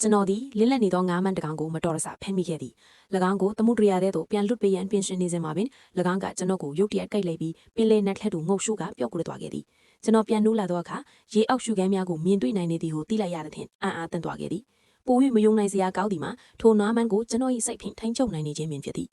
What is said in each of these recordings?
ကျွန်တော်ဒီလင်းလက်နေသောငါးမန်းတကောင်ကိုမတော်တဆဖမ်းမိခဲ့သည်၎င်းကိုသမုဒ္ဒရာထဲသို့ပြန်လွတ်ပေးရန်ပြင်ဆင်နေစဉ်မှာပင်၎င်းကကျွန်တော်ကိုရုတ်တရက်ကိုက်လိုက်ပြီးပင်လယ်နက်ထက်သို့ငုတ်ရှုကပျောက်ကွယ်သွားခဲ့သည်ကျွန်တော်ပြန်နိုးလာသောအခါရေအောက်ရှုခန်းများကိုမြင်တွေ့နိုင်နေသည်ဟုသိလိုက်ရသဖြင့်အံ့အားသင့်သွားခဲ့သည်ပို၍မယုံနိုင်စရာကောင်းသည်မှာထိုငါးမန်းကိုကျွန်တော်၏စိတ်ဖြင့်ထိန်ချုပ်နိုင်နေခြင်းပင်ဖြစ်သည်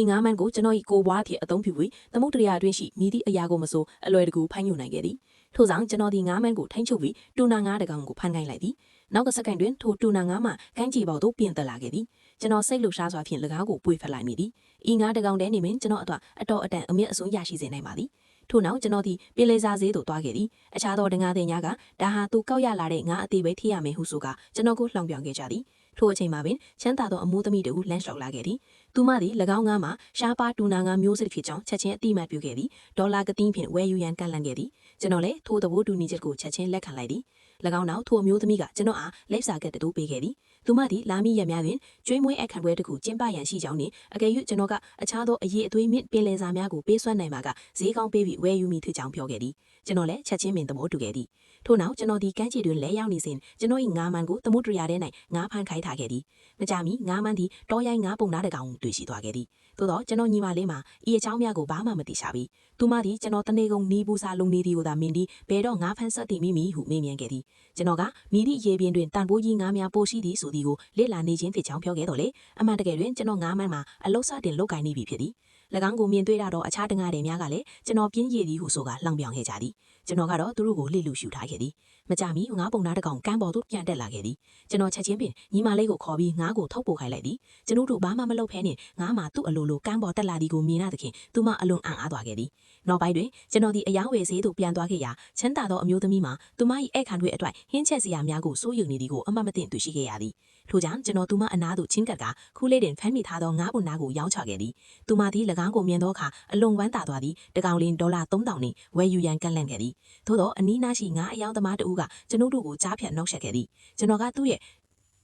ဤငါးမန်းကိုကျွန်တော်၏ကိုယ်ပွားဖြင့်အသုံးပြုပြီးသမုဒ္ဒရာအတွင်းရှိမိသည့်အရာကိုမဆိုအလွယ်တကူဖမ်းယူနိုင်ခဲ့သည်ထို့ကြောင့်ကျွန်တော်ဒီငါးမန်းကိုထိန်ချုပ်ပြီးတူနာငါးတကောင်ကိုဖမ်းခိုင်းလိုက်သည်နောက်ကစက္ကန့်တွင်ထိုတူနာငါးမှကမ်းခြေပေါ်သို့ပြင်တက်လာခဲ့သည်ကျွန်တော်စိတ်လှုပ်ရှားစွာဖြင့်၎င်းကိုပွေဖက်လိုက်မိသည်ဤငါးတကောင်တည်းနေမင်းကျွန်တော်အတော်အတန်အမြင့်အစွန်းရရှိစေနိုင်ပါသည်ထို့နောက်ကျွန်တော်ဒီပင်လေစာဈေးသို့သွားခဲ့သည်အခြားသောတငါးတဲ့ညာကဒါဟာသူကောက်ရလာတဲ့ငါးအသေးပဲထိရမယ်ဟုဆိုကကျွန်တော်ကိုလှောင်ပြောင်ခဲ့ကြသည်ထိုအချိန်မှာပင်ချမ်းသာသောအမိုးသမီးတို့လမ်းလျှောက်လာခဲ့သည်သူမသည်၎င်းငါးမှာရှားပါတူနာငါးမျိုးစစ်ဖြစ်ကြောင်းချက်ချင်းအတိအမှတ်ပြုခဲ့သည်ဒေါ်လာကတိဖြင့်ဝယ်ယူရန်ကန့်လန့်ခဲ့သည်ကျွန်တော်လည်းထိုသဘောတူညီချက်ကိုချက်ချင်းလက်ခံလိုက်သည်၎င်းနောက်ထိုအမျိုးသမီးကကျွန်တော်အားလိပ်စာကတ်တူပေးခဲ့သည်သူမသည်လာမီရက်များတွင်ကျွေးမွေးအခန့်ပွဲတစ်ခုကျင်းပရန်ရှိကြောင်းနှင့်အကယ်၍ကျွန်တော်ကအခြားသောအရေးအသွေးမြင့်ပင်လယ်စာများကိုပေးစွမ်းနိုင်မှာကဈေးကောင်းပေးပြီးဝယ်ယူမိဖြစ်ကြောင်းပြောခဲ့သည်ကျွန်တော်လည်းချက်ချင်းပင်သဘောတူခဲ့သည်ထို့နောက်ကျွန်တော်ဒီကမ်းခြေတွင်လဲရောက်နေစဉ်ကျွန်တော်၏ငါးမန်းကိုသမုဒ္ဒရာထဲ၌ငါးဖမ်းခိုင်းထားခဲ့သည်မကြမီငါးမန်းသည်တောရိုင်းငါးပုံနားတကောင်တွေ့ရှိသွားခဲ့သည်သို့တော့ကျွန်တော်ညီမလေးမှာဤအကြောင်းများကိုဘာမှမသိရှာပြီးသူမသည်ကျွန်တော်တနေ့ကုန်နီးပူစာလုံနေသည်ကိုသာမြင်ပြီးဘယ်တော့ငါးဖမ်းဆက်သည်မိဟုမေးမြန်းခဲ့သည်ကျွန်တော်ကမိသည့်ရေပြင်တွင်တန်ဖိုးကြီးငါးများပိုရှိသည်ဆိုသည်ကိုလေ့လာနေခြင်းဖြစ်ကြောင်းပြောခဲ့တော်လေအမှန်တကယ်တွင်ကျွန်တော်ငါးမန်းမှာအလုတ်စတင်လုတ်ကိုင်းနေပြီဖြစ်သည်၎င်းကိုမြင်တွေ့ရတော့အခြားတငါးတွေများကလည်းကျွန်တော်ပြင်းရည်သည်ဟုဆိုကလှောင်ပြောင်ခဲ့ကြသည်ကျွန်တော်ကတော့သူတို့ကိုလှစ်လူရှူထားခဲ့သည်မကြမီငါးပုံသားတကောင်ကမ်းပေါ်သို့ပြန်တက်လာခဲ့သည်ကျွန်တော်ချက်ချင်းပင်ညီမလေးကိုခေါ်ပြီးငါးကိုထုတ်ပို့ခိုင်းလိုက်သည်ကျွန်တို့ဘာမှမလုပ်ဖဲနဲ့ငါးမှာသူ့အလိုလိုကမ်းပေါ်တက်လာသည်ကိုမြင်ရသဖြင့်သူမအလွန်အံ့အားသွားခဲ့သည်နောက်ပိုင်းတွင်ကျွန်တော်ဒီအယောင်ဝယ်ဈေးသို့ပြန်သွားခဲ့ရာချမ်းသာသောအမျိုးသမီးမှာသူမ၏ဧည့်ခံတွေအတွက်ဟင်းချက်စရာများကိုစိုးရိမ်နေသည်ကိုအမှတ်မသိတွေ့ရှိခဲ့ရသည်ထို့ကြောင့်ကျွန်တော်သူမအနားသို့ချင်းကပ်ကခူးလေးတင်ဖမ်းမိထားသောငါးပုံနာကိုရောင်းချခဲ့သည်သူမသည်၎င်းကိုမြင်သောအခါအလွန်ဝမ်းသာသွားသည်တကောင်လင်းဒေါ်လာ3000နှင့်ဝယ်ယူရန်ကန့်လန့်ခဲ့သည်သို့သောအနီးနားရှိငါးအယောင်သမားတဦးကကျွန်ုပ်တို့ကိုကြားဖြတ်နှောက်ယှက်ခဲ့သည်ကျွန်တော်ကသူ့ရဲ့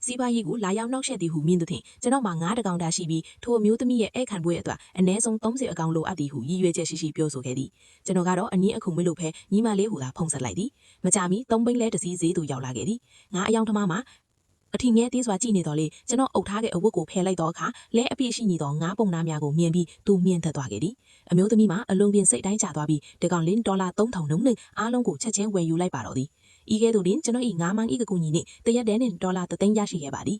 စီးပွားရေးကိုလာရောက်နှောက်ယှက်သည်ဟုမြင်သဖြင့်ကျွန်တော်မှာငါးတကောင်တာရှိပြီးထိုအမျိုးသမီးရဲ့ဧည့်ခံပွဲအတွက်အနည်းဆုံး30အကောင်လိုအပ်သည်ဟုရည်ရွယ်ချက်ရှိပြောဆိုခဲ့သည်ကျွန်တော်ကတော့အနည်းအခုမလို့ဖဲညီမလေးဟူသာဖုံးဆက်လိုက်သည်မကြမီ3ဘိန်းလဲတစ်စီးဈေးသို့ရောက်လာခဲ့သည်ငါးအယောင်သမားမှာအထင်ငယ်သေးစွာကြည့်နေတော်လေကျွန်တော်အုပ်ထားတဲ့အဝတ်ကိုဖယ်လိုက်တော့အခါလဲအပြည့်ရှိနေသောငါးပုံနာများကိုမြင်ပြီးသူမြင်သက်သွားခဲ့သည်အမျိုးသမီးမှာအလုံးပြင်းစိတ်တိုင်းချသွားပြီးဒီကောင်လင်းဒေါ်လာ3000နှုန်းနဲ့အားလုံးကိုချက်ချင်းဝယ်ယူလိုက်ပါတော့သည်ဤကဲ့သို့တွင်ကျွန်တော်၏ငါးမန်းဤကကူညီနှင့်တရက်တည်းနှင့်ဒေါ်လာ3သိန်းရရှိခဲ့ပါသည်